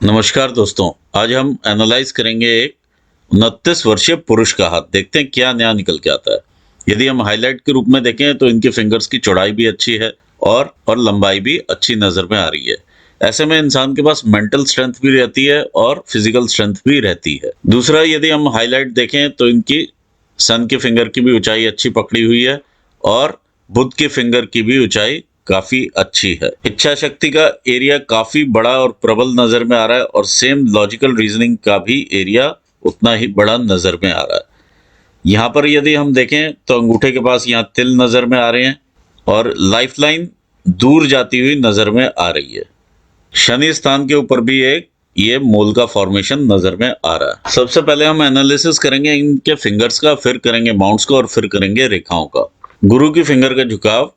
नमस्कार दोस्तों, आज हम एनालाइज करेंगे एक 29 वर्षीय पुरुष का हाथ। देखते हैं क्या नया निकल के आता है। यदि हम हाईलाइट के रूप में देखें तो इनके फिंगर्स की चौड़ाई भी अच्छी है और लंबाई भी अच्छी नजर में आ रही है। ऐसे में इंसान के पास मेंटल स्ट्रेंथ भी रहती है और फिजिकल स्ट्रेंथ भी रहती है। दूसरा, यदि हम हाईलाइट देखें तो इनकी सन के फिंगर की भी ऊंचाई अच्छी पकड़ी हुई है और बुध के फिंगर की भी ऊंचाई काफी अच्छी है। इच्छा शक्ति का एरिया काफी बड़ा और प्रबल नजर में आ रहा है और सेम लॉजिकल रीजनिंग का भी एरिया उतना ही बड़ा नजर में आ रहा है। यहाँ पर यदि हम देखें तो अंगूठे के पास यहाँ तिल नजर में आ रहे हैं और लाइफ लाइन दूर जाती हुई नजर में आ रही है। शनि स्थान के ऊपर भी एक ये मोल का फॉर्मेशन नजर में आ रहा है। सबसे पहले हम एनालिसिस करेंगे इनके फिंगर्स का, फिर करेंगे माउंट्स का और फिर करेंगे रेखाओं का। गुरु की फिंगर का झुकाव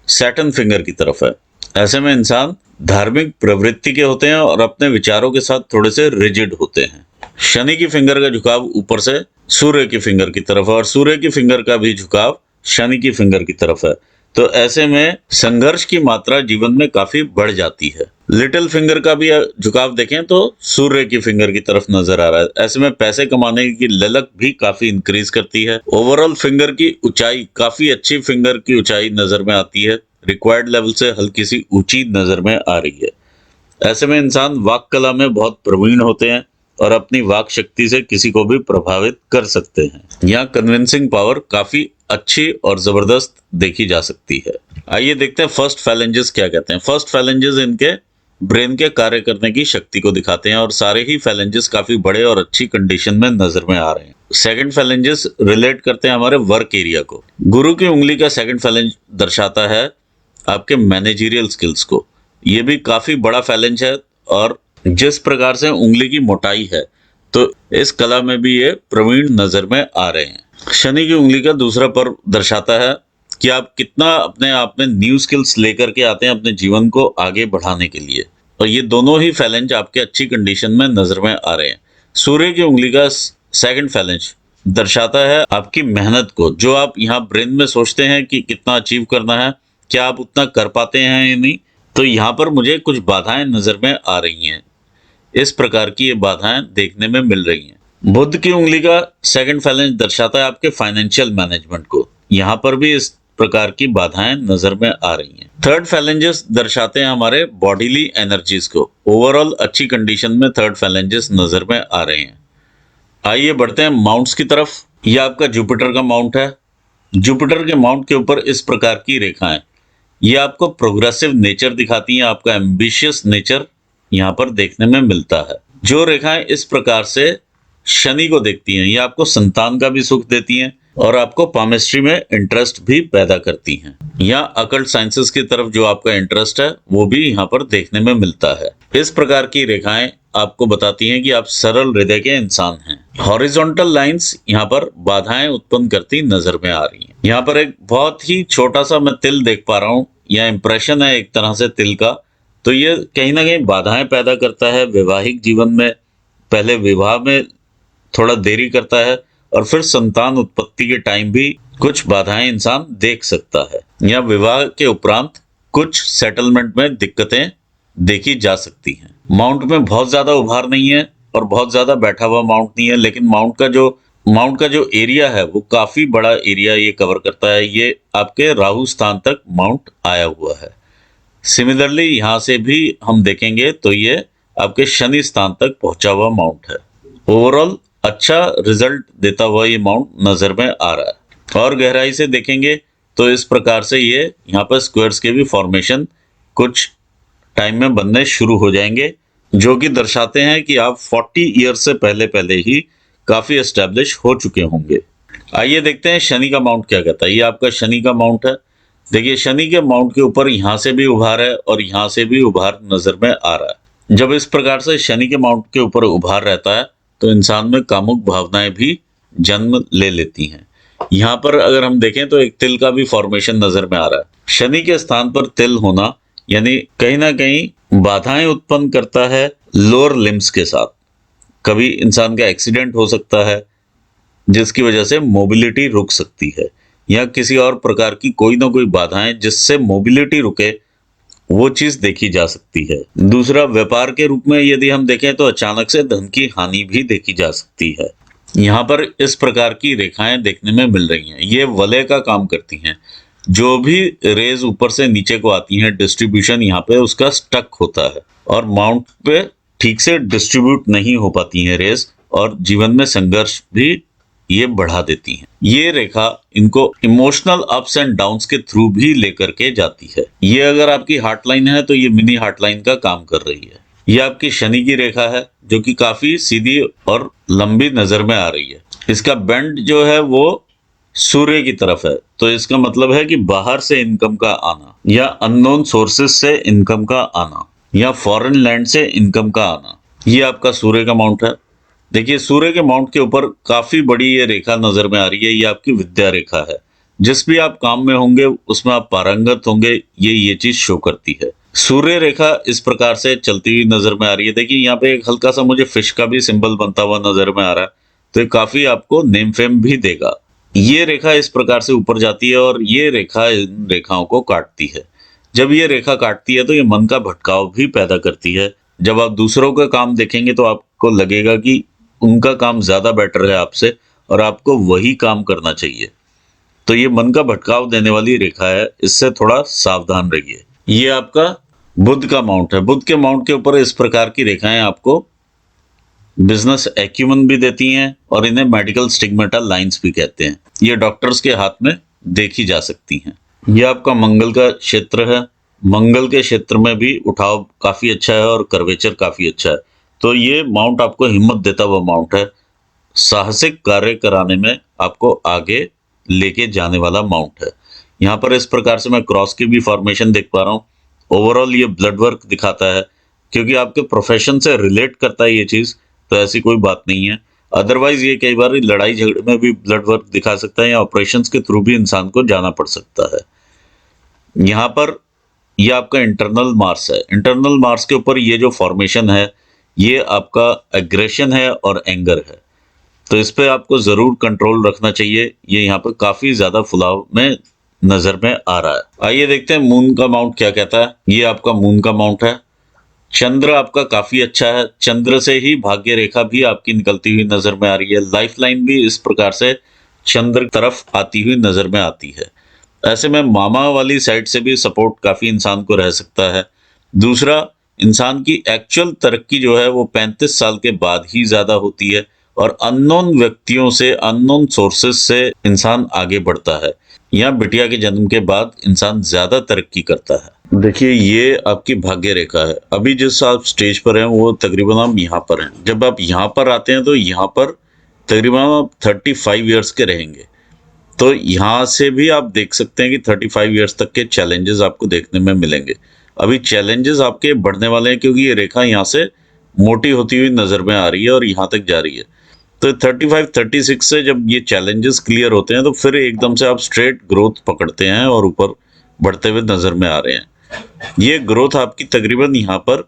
सैटर्न फिंगर की तरफ है। ऐसे में इंसान धार्मिक प्रवृत्ति के होते हैं और अपने विचारों के साथ थोड़े से रिजिड होते हैं। शनि की फिंगर का झुकाव ऊपर से सूर्य की फिंगर की तरफ है और सूर्य की फिंगर का भी झुकाव शनि की फिंगर की तरफ है। तो ऐसे में संघर्ष की मात्रा जीवन में काफी बढ़ जाती है। लिटिल फिंगर का भी झुकाव देखें तो सूर्य की फिंगर की तरफ नजर आ रहा है। ऐसे में पैसे कमाने की ललक भी काफी इंक्रीज करती है। ओवरऑल फिंगर की ऊंचाई काफी अच्छी फिंगर की ऊंचाई नजर में आती है। रिक्वायर्ड लेवल से हल्की सी ऊंची नजर में आ रही है। ऐसे में इंसान वाक कला में बहुत प्रवीण होते हैं और अपनी वाक शक्ति से किसी को भी प्रभावित कर सकते हैं। यहाँ कन्विंसिंग पावर काफी अच्छी और जबरदस्त देखी जा सकती है। आइए देखते हैं फर्स्ट फैलेंजेस क्या कहते हैं। फर्स्ट फैलेंजेस इनके ब्रेन के कार्य करने की शक्ति को दिखाते हैं और सारे ही फैलेंजेस काफी बड़े और अच्छी कंडीशन में नजर में आ रहे हैं। सेकंड फैलेंजेस रिलेट करते हैं हमारे वर्क एरिया को। गुरु की उंगली का सेकंड फैलेंज दर्शाता है आपके मैनेजरियल स्किल्स को। ये भी काफी बड़ा फैलेंज है और जिस प्रकार से उंगली की मोटाई है तो इस कला में भी ये प्रवीण नजर में आ रहे हैं। शनि की उंगली का दूसरा पर्व दर्शाता है कि आप कितना अपने आप में न्यू स्किल्स लेकर के आते हैं अपने जीवन को आगे बढ़ाने के लिए। और ये दोनों ही फैलेंज आपके अच्छी कंडीशन में नजर में आ रहे हैं। सूर्य की उंगली का सेकंड फैलेंज दर्शाता है आपकी मेहनत को। जो आप यहाँ ब्रेन में सोचते हैं कि कितना अचीव करना है, क्या आप उतना कर पाते हैं या नहीं, तो यहाँ पर मुझे कुछ बाधाएं नजर में आ रही हैं। इस प्रकार की ये बाधाएं देखने में मिल रही हैं। बुध की उंगली का सेकंड फैलेंज दर्शाता है आपके फाइनेंशियल मैनेजमेंट को। यहाँ पर भी इस प्रकार की बाधाएं नजर में आ रही हैं। थर्ड फैलेंजेस दर्शाते हैं हमारे बॉडीली एनर्जीज को। ओवरऑल अच्छी कंडीशन में थर्ड फैलेंजेस नजर में आ रहे हैं। आइए बढ़ते हैं माउंट्स की तरफ। यह आपका जुपिटर का माउंट है। जुपिटर के माउंट के ऊपर इस प्रकार की रेखाएं, ये आपको प्रोग्रेसिव नेचर दिखाती हैं। आपका एम्बिशियस नेचर यहाँ पर देखने में मिलता है। जो रेखाएं इस प्रकार से शनि को देखती हैं, ये आपको संतान का भी सुख देती हैं और आपको पामिस्ट्री में इंटरेस्ट भी पैदा करती हैं। यहाँ अकल्ट साइंसेस की तरफ जो आपका इंटरेस्ट है वो भी यहाँ पर देखने में मिलता है। इस प्रकार की रेखाएं आपको बताती हैं कि आप सरल हृदय के इंसान हैं। हॉरिजॉन्टल लाइंस यहाँ पर बाधाएं उत्पन्न करती नजर में आ रही हैं। यहाँ पर एक बहुत ही छोटा सा मैं तिल देख पा रहा हूँ, यह इंप्रेशन है एक तरह से तिल का। तो ये कहीं ना कहीं बाधाएं पैदा करता है वैवाहिक जीवन में। पहले विवाह में थोड़ा देरी करता है और फिर संतान उत्पत्ति के टाइम भी कुछ बाधाएं इंसान देख सकता है। या विवाह के उपरांत कुछ सेटलमेंट में दिक्कतें देखी जा सकती हैं। माउंट में बहुत ज्यादा उभार नहीं है और बहुत ज्यादा बैठा हुआ माउंट नहीं है, लेकिन माउंट का जो एरिया है वो काफी बड़ा एरिया ये कवर करता है। ये आपके राहु स्थान तक माउंट आया हुआ है। सिमिलरली यहाँ से भी हम देखेंगे तो ये आपके शनि स्थान तक पहुंचा हुआ माउंट है। ओवरऑल अच्छा रिजल्ट देता हुआ ये माउंट नजर में आ रहा है। और गहराई से देखेंगे तो इस प्रकार से ये यहाँ पर स्क्वायर्स के भी फॉर्मेशन कुछ टाइम में बनने शुरू हो जाएंगे, जो कि दर्शाते हैं कि आप 40 ईयर्स से पहले पहले ही काफी एस्टेब्लिश हो चुके होंगे। आइए देखते हैं शनि का माउंट क्या कहता है। ये आपका शनि का माउंट है। देखिए शनि के माउंट के ऊपर यहाँ से भी उभार है और यहाँ से भी उभार नजर में आ रहा है। जब इस प्रकार से शनि के माउंट के ऊपर उभार रहता है तो इंसान में कामुक भावनाएं भी जन्म ले लेती हैं। यहाँ पर अगर हम देखें तो एक तिल का भी फॉर्मेशन नजर में आ रहा है। शनि के स्थान पर तिल होना यानी कहीं ना कहीं बाधाएं उत्पन्न करता है लोअर लिम्स के साथ। कभी इंसान का एक्सीडेंट हो सकता है जिसकी वजह से मोबिलिटी रुक सकती है, या किसी और प्रकार की कोई ना कोई बाधाएं जिससे मोबिलिटी रुके वो चीज देखी जा सकती है। दूसरा, व्यापार के रूप में यदि हम देखें तो अचानक से धन की हानि भी देखी जा सकती है। यहाँ पर इस प्रकार की रेखाएं देखने में मिल रही हैं, ये वलय का काम करती हैं। जो भी रेज ऊपर से नीचे को आती हैं, डिस्ट्रीब्यूशन यहाँ पे उसका स्टक होता है और माउंट पे ठीक से डिस्ट्रीब्यूट नहीं हो पाती हैं रेज, और जीवन में संघर्ष भी ये बढ़ा देती हैं। ये रेखा इनको इमोशनल अप्स एंड डाउन्स के थ्रू भी लेकर के जाती है। ये अगर आपकी हार्ट लाइन है तो ये मिनी हार्ट लाइन का काम कर रही है। ये आपकी शनि की रेखा है जो कि काफी सीधी और लंबी नजर में आ रही है। इसका बेंड जो है वो सूर्य की तरफ है, तो इसका मतलब है कि बाहर से इनकम का आना, या अननोन सोर्सेस से इनकम का आना, या फॉरेन लैंड से इनकम का आना। ये आपका सूर्य का माउंट है। देखिए, सूर्य के माउंट के ऊपर काफी बड़ी ये रेखा नजर में आ रही है। ये आपकी विद्या रेखा है। जिस भी आप काम में होंगे उसमें आप पारंगत होंगे, ये चीज शो करती है। सूर्य रेखा इस प्रकार से चलती हुई नजर में आ रही है। देखिए, यहाँ पे एक हल्का सा मुझे फिश का भी सिंबल बनता हुआ नजर में आ रहा है, तो ये काफी आपको नेम फेम भी देगा। ये रेखा इस प्रकार से ऊपर जाती है और ये रेखा इन रेखाओं को काटती है। जब ये रेखा काटती है तो ये मन का भटकाव भी पैदा करती है। जब आप दूसरों का काम देखेंगे तो आपको लगेगा कि उनका काम ज्यादा बेटर है आपसे और आपको वही काम करना चाहिए। तो ये मन का भटकाव देने वाली रेखा है, इससे थोड़ा सावधान रहिए। ये आपका बुध का माउंट है। बुध के माउंट के ऊपर इस प्रकार की रेखाएं आपको बिजनेस एक्यूमन भी देती हैं और इन्हें मेडिकल स्टिग्मेटा लाइंस भी कहते हैं। ये डॉक्टर्स के हाथ में देखी जा सकती हैं। ये आपका मंगल का क्षेत्र है। मंगल के क्षेत्र में भी उठाव काफी अच्छा है और कर्वेचर काफी अच्छा है। तो ये माउंट आपको हिम्मत देता हुआ माउंट है। साहसिक कार्य कराने में आपको आगे लेके जाने वाला माउंट है। यहाँ पर इस प्रकार से मैं क्रॉस की भी फॉर्मेशन देख पा रहा हूँ। ओवरऑल ये ब्लड वर्क दिखाता है, क्योंकि आपके प्रोफेशन से रिलेट करता है ये चीज, तो ऐसी कोई बात नहीं है। अदरवाइज ये कई बार लड़ाई झगड़े में भी ब्लड वर्क दिखा सकता है, या ऑपरेशंस के थ्रू भी इंसान को जाना पड़ सकता है। यहाँ पर ये आपका इंटरनल मार्स है। इंटरनल मार्स के ऊपर ये जो फॉर्मेशन है ये आपका एग्रेशन है और एंगर है, तो इस पे आपको जरूर कंट्रोल रखना चाहिए। ये यहाँ पर काफी ज्यादा फुलाव में नजर में आ रहा है। आइए देखते हैं मून का माउंट क्या कहता है। ये आपका मून का माउंट है। चंद्र आपका काफी अच्छा है। चंद्र से ही भाग्य रेखा भी आपकी निकलती हुई नजर में आ रही है। लाइफ लाइन भी इस प्रकार से चंद्र तरफ आती हुई नजर में आती है। ऐसे में मामा वाली साइड से भी सपोर्ट काफी इंसान को रह सकता है। दूसरा, इंसान की एक्चुअल तरक्की जो है वो 35 साल के बाद ही ज्यादा होती है, और अननोन व्यक्तियों से, अननोन सोर्सेस से इंसान आगे बढ़ता है, या बिटिया के जन्म के बाद इंसान ज्यादा तरक्की करता है। देखिए, ये आपकी भाग्य रेखा है। अभी जिस आप स्टेज पर हैं वो तकरीबन आप यहाँ पर हैं। जब आप यहाँ पर आते हैं तो यहाँ पर तकरीबन आप 35 ईयर्स के रहेंगे। तो यहाँ से भी आप देख सकते हैं कि 35 ईयर्स तक के चैलेंजेस आपको देखने में मिलेंगे। अभी चैलेंजेस आपके बढ़ने वाले हैं, क्योंकि ये रेखा यहाँ से मोटी होती हुई नजर में आ रही है और यहाँ तक जा रही है। तो 35-36 से जब ये चैलेंजेस क्लियर होते हैं तो फिर एकदम से आप स्ट्रेट ग्रोथ पकड़ते हैं और ऊपर बढ़ते हुए नजर में आ रहे हैं। ये ग्रोथ आपकी तकरीबन यहाँ पर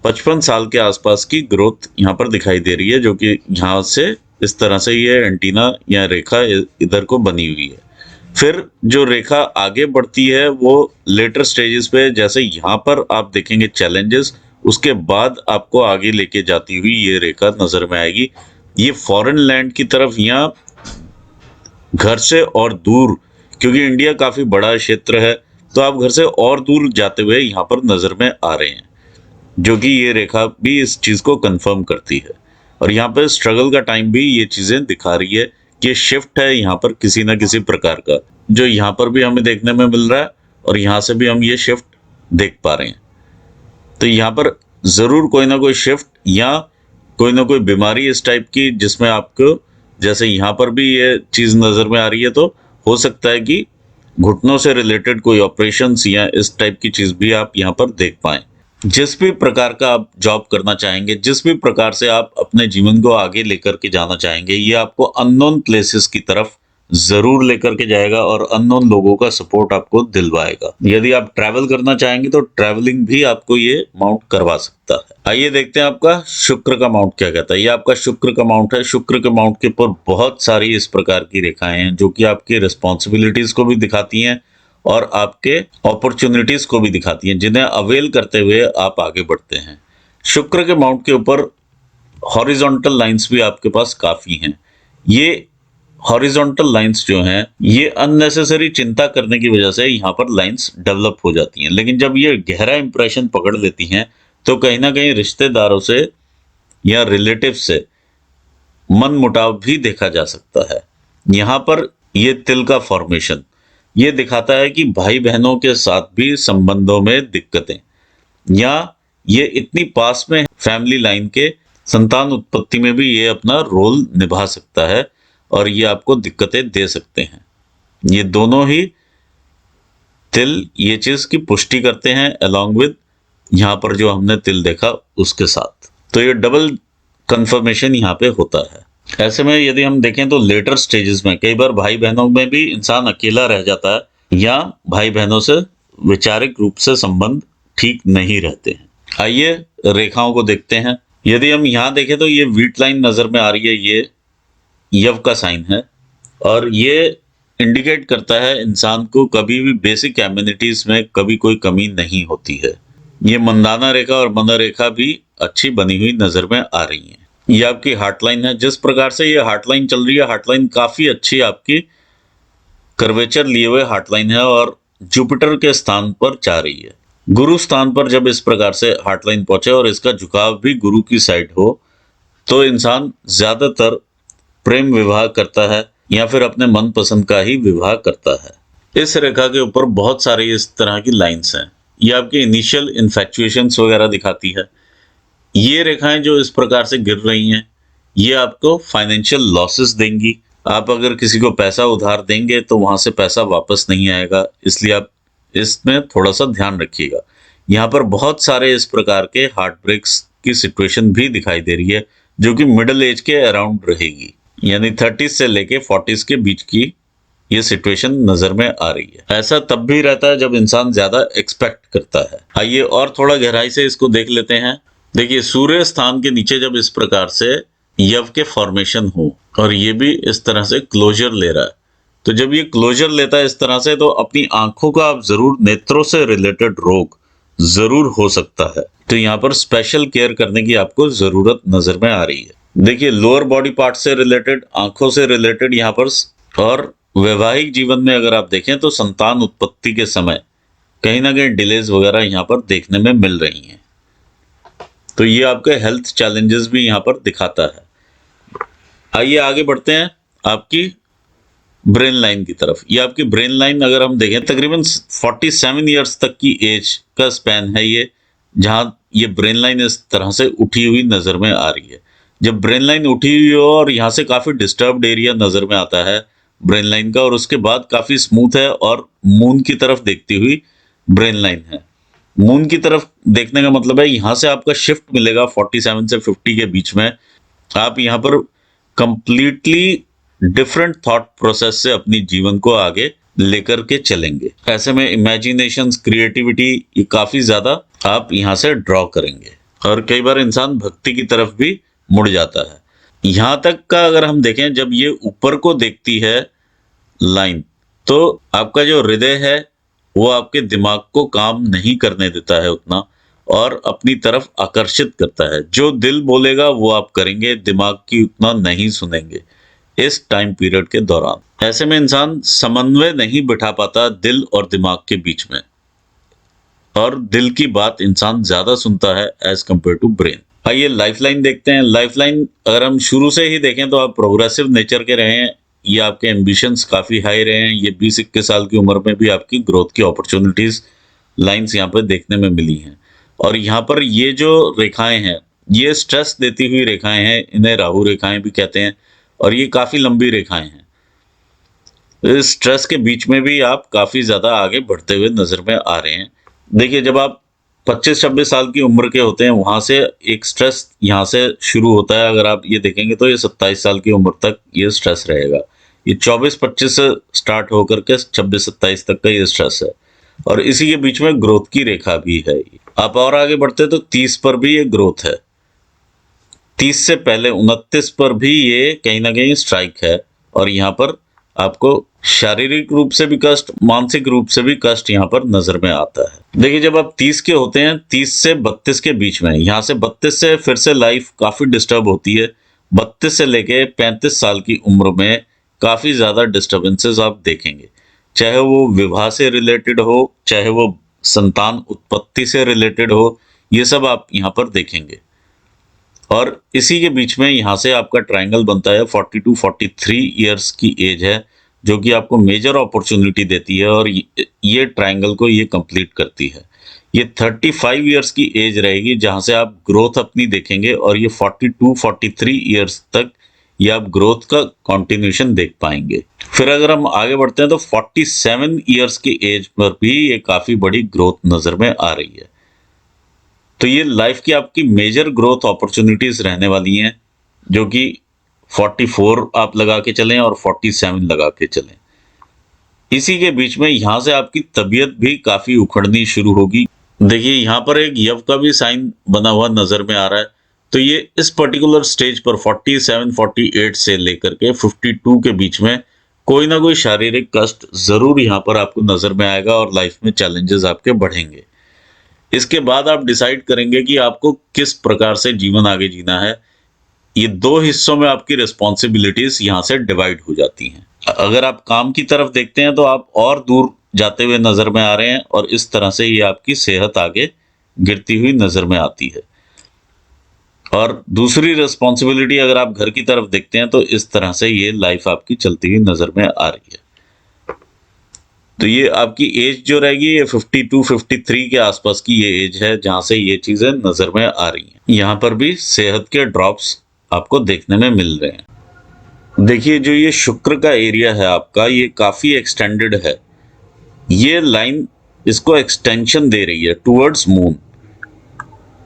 55 साल के आसपास की ग्रोथ यहाँ पर दिखाई दे रही है, जो कि यहाँ से इस तरह से ये एंटीना या रेखा इधर को बनी हुई है। फिर जो रेखा आगे बढ़ती है वो लेटर स्टेजेस पे, जैसे यहाँ पर आप देखेंगे चैलेंजेस, उसके बाद आपको आगे लेके जाती हुई ये रेखा नजर में आएगी। ये फॉरेन लैंड की तरफ, या घर से और दूर, क्योंकि इंडिया काफी बड़ा क्षेत्र है, तो आप घर से और दूर जाते हुए यहाँ पर नजर में आ रहे हैं, जो कि ये रेखा भी इस चीज को कंफर्म करती है। और यहाँ पर स्ट्रगल का टाइम भी ये चीजें दिखा रही है कि शिफ्ट है यहाँ पर किसी ना किसी प्रकार का, जो यहाँ पर भी हमें देखने में मिल रहा है और यहाँ से भी हम ये शिफ्ट देख पा रहे हैं। तो यहाँ पर जरूर कोई ना कोई शिफ्ट या कोई ना कोई बीमारी इस टाइप की, जिसमें आपको, जैसे यहाँ पर भी ये चीज नजर में आ रही है, तो हो सकता है कि घुटनों से रिलेटेड कोई ऑपरेशंस या इस टाइप की चीज भी आप यहाँ पर देख पाएं। जिस भी प्रकार का आप जॉब करना चाहेंगे, जिस भी प्रकार से आप अपने जीवन को आगे लेकर के जाना चाहेंगे, ये आपको अननोन प्लेसेस की तरफ जरूर लेकर के जाएगा और अननोन लोगों का सपोर्ट आपको दिलवाएगा। यदि आप ट्रैवल करना चाहेंगे तो ट्रैवलिंग भी आपको ये माउंट करवा सकता है। आइए देखते हैं आपका शुक्र का माउंट क्या कहता है। ये आपका शुक्र का माउंट है। शुक्र के माउंट के ऊपर बहुत सारी इस प्रकार की रेखाएं हैं, जो कि आपकी रिस्पॉन्सिबिलिटीज को भी दिखाती हैं और आपके अपॉर्चुनिटीज को भी दिखाती हैं, जिन्हें अवेल करते हुए आप आगे बढ़ते हैं। शुक्र के माउंट के ऊपर हॉरिजॉन्टल लाइंस भी आपके पास काफी हैं। ये हॉरिजॉन्टल लाइंस जो हैं, ये अननेसेसरी चिंता करने की वजह से यहाँ पर लाइंस डेवलप हो जाती हैं, लेकिन जब ये गहरा इंप्रेशन पकड़ लेती हैं तो कहीं ना कहीं रिश्तेदारों से या रिलेटिव से मन मुटाव भी देखा जा सकता है। यहाँ पर ये तिल का फॉर्मेशन ये दिखाता है कि भाई बहनों के साथ भी संबंधों में दिक्कतें, या ये इतनी पास में फैमिली लाइन के संतान उत्पत्ति में भी ये अपना रोल निभा सकता है और ये आपको दिक्कतें दे सकते हैं। ये दोनों ही तिल ये चीज की पुष्टि करते हैं अलॉन्ग विद यहाँ पर जो हमने तिल देखा उसके साथ, तो ये डबल कंफर्मेशन यहाँ पे होता है। ऐसे में यदि हम देखें तो लेटर स्टेजेस में कई बार भाई बहनों में भी इंसान अकेला रह जाता है या भाई बहनों से वैचारिक रूप से संबंध ठीक नहीं रहते हैं। आइए रेखाओं को देखते हैं। यदि हम यहाँ देखें तो ये वीट लाइन नजर में आ रही है, ये यव का साइन है और ये इंडिकेट करता है इंसान को कभी भी बेसिक एमिनिटीज में कभी कोई कमी नहीं होती है। ये मंदाना रेखा और मन रेखा भी अच्छी बनी हुई नजर में आ रही है। ये आपकी हार्ट लाइन है। जिस प्रकार से ये हार्ट लाइन चल रही है, हार्ट लाइन काफी अच्छी आपकी कर्वेचर लिए हुए हार्ट लाइन है और जुपिटर के स्थान पर जा रही है। गुरु स्थान पर जब इस प्रकार से हार्ट लाइन पहुंचे और इसका झुकाव भी गुरु की साइड हो तो इंसान ज्यादातर प्रेम विवाह करता है या फिर अपने मन पसंद का ही विवाह करता है। इस रेखा के ऊपर बहुत सारी इस तरह की लाइंस हैं। ये आपके इनिशियल इन्फैक्चुएशंस वगैरह दिखाती है। ये रेखाएं जो इस प्रकार से गिर रही हैं, ये आपको फाइनेंशियल लॉसेस देंगी। आप अगर किसी को पैसा उधार देंगे तो वहां से पैसा वापस नहीं आएगा, इसलिए आप इसमें थोड़ा सा ध्यान रखिएगा। यहाँ पर बहुत सारे इस प्रकार के हार्ट ब्रेक्स की सिचुएशन भी दिखाई दे रही है जो कि मिडिल एज के अराउंड रहेगी, यानी 30 से लेके 40 के बीच की ये सिचुएशन नजर में आ रही है। ऐसा तब भी रहता है जब इंसान ज्यादा एक्सपेक्ट करता है। आइए और थोड़ा गहराई से इसको देख लेते हैं। देखिए, सूर्य स्थान के नीचे जब इस प्रकार से यव के फॉर्मेशन हो और ये भी इस तरह से क्लोजर ले रहा है, तो जब ये क्लोजर लेता है इस तरह से तो अपनी आंखों का आप जरूर, नेत्रों से रिलेटेड रोग जरूर हो सकता है, तो यहाँ पर स्पेशल केयर करने की आपको जरूरत नजर में आ रही है। देखिए, लोअर बॉडी पार्ट से रिलेटेड, आंखों से रिलेटेड यहाँ पर, और वैवाहिक जीवन में अगर आप देखें तो संतान उत्पत्ति के समय कहीं ना कहीं डिलेज वगैरह यहाँ पर देखने में मिल रही हैं, तो ये आपके हेल्थ चैलेंजेस भी यहाँ पर दिखाता है। आइए आगे बढ़ते हैं आपकी ब्रेन लाइन की तरफ। ये आपकी ब्रेन लाइन अगर हम देखें तकरीबन 47 ईयर्स तक की एज का स्पैन है ये, जहां ये ब्रेन लाइन इस तरह से उठी हुई नजर में आ रही है। जब ब्रेन लाइन उठी हुई हो और यहाँ से काफी डिस्टर्ब्ड एरिया नजर में आता है ब्रेन लाइन का, और उसके बाद काफी स्मूथ है और मून की तरफ देखती हुई ब्रेन लाइन है। मून की तरफ देखने का मतलब है यहाँ से आपका शिफ्ट मिलेगा 47 से 50 के बीच में। आप यहाँ पर कंप्लीटली डिफरेंट थॉट प्रोसेस से अपनी जीवन को आगे लेकर के चलेंगे। ऐसे में इमेजिनेशंस, क्रिएटिविटी ये काफी ज्यादा आप यहाँ से ड्रॉ करेंगे और कई बार इंसान भक्ति की तरफ भी मुड़ जाता है। यहाँ तक का अगर हम देखें, जब ये ऊपर को देखती है लाइन, तो आपका जो हृदय है वो आपके दिमाग को काम नहीं करने देता है उतना और अपनी तरफ आकर्षित करता है। जो दिल बोलेगा वो आप करेंगे, दिमाग की उतना नहीं सुनेंगे इस टाइम पीरियड के दौरान। ऐसे में इंसान समन्वय नहीं बिठा पाता दिल और दिमाग के बीच में, और दिल की बात इंसान ज्यादा सुनता है एज कंपेयर टू ब्रेन। आइए लाइफ लाइन देखते हैं। लाइफ लाइन अगर हम शुरू से ही देखें तो आप प्रोग्रेसिव नेचर के रहे हैं, ये आपके एम्बिशंस काफी हाई रहे हैं। ये 20-21 साल की उम्र में भी आपकी ग्रोथ की अपॉर्चुनिटीज लाइंस यहाँ पर देखने में मिली हैं। और यहाँ पर ये जो रेखाएं हैं ये स्ट्रेस देती हुई रेखाएं हैं, इन्हें राहु रेखाएं भी कहते हैं, और ये काफी लंबी रेखाएं हैं। इस स्ट्रेस के बीच में भी आप काफी ज्यादा आगे बढ़ते हुए नजर में आ रहे हैं। देखिए, जब आप 25-26 साल की उम्र के होते हैं वहां से एक स्ट्रेस यहाँ से शुरू होता है। अगर आप ये देखेंगे तो ये 27 साल की उम्र तक ये स्ट्रेस रहेगा। ये 24-25 से स्टार्ट होकर के 26-27 तक का ये स्ट्रेस है, और इसी के बीच में ग्रोथ की रेखा भी है। आप और आगे बढ़ते तो 30 पर भी ये ग्रोथ है, 30 से पहले 29 पर भी ये कहीं ना कहीं स्ट्राइक है, और यहाँ पर आपको शारीरिक रूप से भी कष्ट, मानसिक रूप से भी कष्ट यहाँ पर नजर में आता है। देखिए, जब आप 30 के होते हैं, 30 से 32 के बीच में, यहाँ से 32 से फिर से लाइफ काफी डिस्टर्ब होती है। 32 से लेके 35 साल की उम्र में काफी ज्यादा डिस्टर्बेंसेस आप देखेंगे, चाहे वो विवाह से रिलेटेड हो, चाहे वो संतान उत्पत्ति से रिलेटेड हो, ये सब आप यहाँ पर देखेंगे। और इसी के बीच में यहाँ से आपका ट्रायंगल बनता है, 42 43 ईयर्स की एज है, जो कि आपको मेजर अपॉर्चुनिटी देती है और ये ट्रायंगल को ये कंप्लीट करती है। ये 35 ईयर्स की एज रहेगी जहां से आप ग्रोथ अपनी देखेंगे, और ये 42 43 ईयर्स तक ये आप ग्रोथ का कंटिन्यूएशन देख पाएंगे। फिर अगर हम आगे बढ़ते हैं तो 47 ईयर्स की एज पर भी ये काफी बड़ी ग्रोथ नजर में आ रही है। तो ये लाइफ की आपकी मेजर ग्रोथ अपॉर्चुनिटीज रहने वाली हैं, जो कि 44 आप लगा के चलें और 47 लगा के चलें। इसी के बीच में यहां से आपकी तबीयत भी काफी उखड़नी शुरू होगी। देखिए, यहाँ पर एक यव का भी साइन बना हुआ नजर में आ रहा है। तो ये इस पर्टिकुलर स्टेज पर 47 48 से लेकर के 52 के बीच में कोई ना कोई शारीरिक कष्ट जरूर यहाँ पर आपको नजर में आएगा और लाइफ में चैलेंजेस आपके बढ़ेंगे। इसके बाद आप डिसाइड करेंगे कि आपको किस प्रकार से जीवन आगे जीना है। ये दो हिस्सों में आपकी रिस्पॉन्सिबिलिटीज यहाँ से डिवाइड हो जाती हैं। अगर आप काम की तरफ देखते हैं तो आप और दूर जाते हुए नजर में आ रहे हैं, और इस तरह से ये आपकी सेहत आगे गिरती हुई नजर में आती है। और दूसरी रिस्पॉन्सिबिलिटी अगर आप घर की तरफ देखते हैं तो इस तरह से ये लाइफ आपकी चलती हुई नजर में आ रही है। तो ये आपकी एज जो रहेगी ये 52 53 के आसपास की ये एज है जहां से ये चीजें नजर में आ रही हैं। यहाँ पर भी सेहत के ड्रॉप्स आपको देखने में मिल रहे हैं। देखिए, जो ये शुक्र का एरिया है आपका, ये काफी एक्सटेंडेड है। ये लाइन इसको एक्सटेंशन दे रही है टुवर्ड्स मून।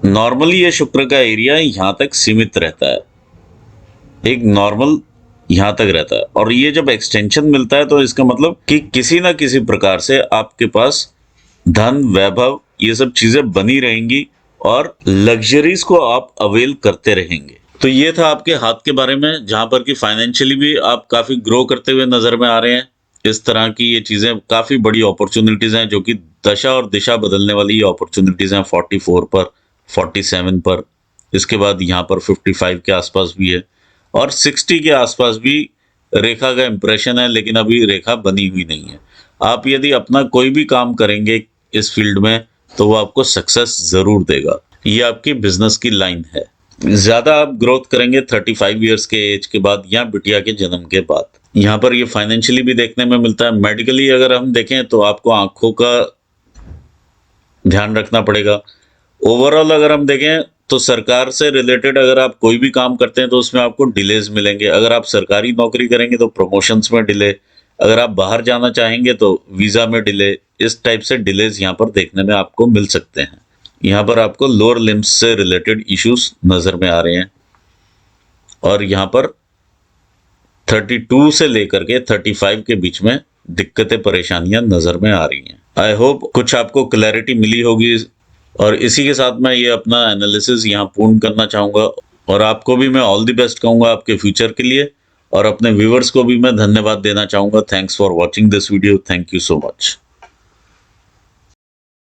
नॉर्मली ये शुक्र का एरिया यहां तक सीमित रहता है, एक नॉर्मल यहां तक रहता है, और ये जब एक्सटेंशन मिलता है तो इसका मतलब कि किसी ना किसी प्रकार से आपके पास धन, वैभव, ये सब चीजें बनी रहेंगी और लग्जरीज को आप अवेल करते रहेंगे। तो ये था आपके हाथ के बारे में, जहां पर कि फाइनेंशियली भी आप काफी ग्रो करते हुए नजर में आ रहे हैं। इस तरह की ये चीजें काफी बड़ी अपॉर्चुनिटीज हैं, जो कि दशा और दिशा बदलने वाली ये अपॉर्चुनिटीज हैं 44 पर, 47 पर। इसके बाद यहाँ पर 55 के आसपास भी है, और 60 के आसपास भी रेखा का इंप्रेशन है, लेकिन अभी रेखा बनी हुई नहीं है। आप यदि अपना कोई भी काम करेंगे इस फील्ड में तो वो आपको सक्सेस जरूर देगा। ये आपकी बिजनेस की लाइन है। ज्यादा आप ग्रोथ करेंगे 35 ईयर्स के एज के बाद या बिटिया के जन्म के बाद। यहाँ पर ये फाइनेंशियली भी देखने में मिलता है। मेडिकली अगर हम देखें तो आपको आंखों का ध्यान रखना पड़ेगा। ओवरऑल अगर हम देखें तो सरकार से रिलेटेड अगर आप कोई भी काम करते हैं तो उसमें आपको डिलेज मिलेंगे। अगर आप सरकारी नौकरी करेंगे तो प्रमोशंस में डिले, अगर आप बाहर जाना चाहेंगे तो वीजा में डिले, इस टाइप से डिलेज यहाँ पर देखने में आपको मिल सकते हैं। यहाँ पर आपको लोअर लिम्स से रिलेटेड इश्यूज नजर में आ रहे हैं, और यहाँ पर 32 से लेकर के 35 के बीच में दिक्कतें, परेशानियां नजर में आ रही हैं। आई होप कुछ आपको क्लैरिटी मिली होगी, और इसी के साथ मैं ये अपना एनालिसिस यहाँ पूर्ण करना चाहूँगा, और आपको भी मैं ऑल द बेस्ट कहूँगा आपके फ्यूचर के लिए, और अपने व्यूवर्स को भी मैं धन्यवाद देना चाहूँगा। Thanks for watching this video. Thank you so much.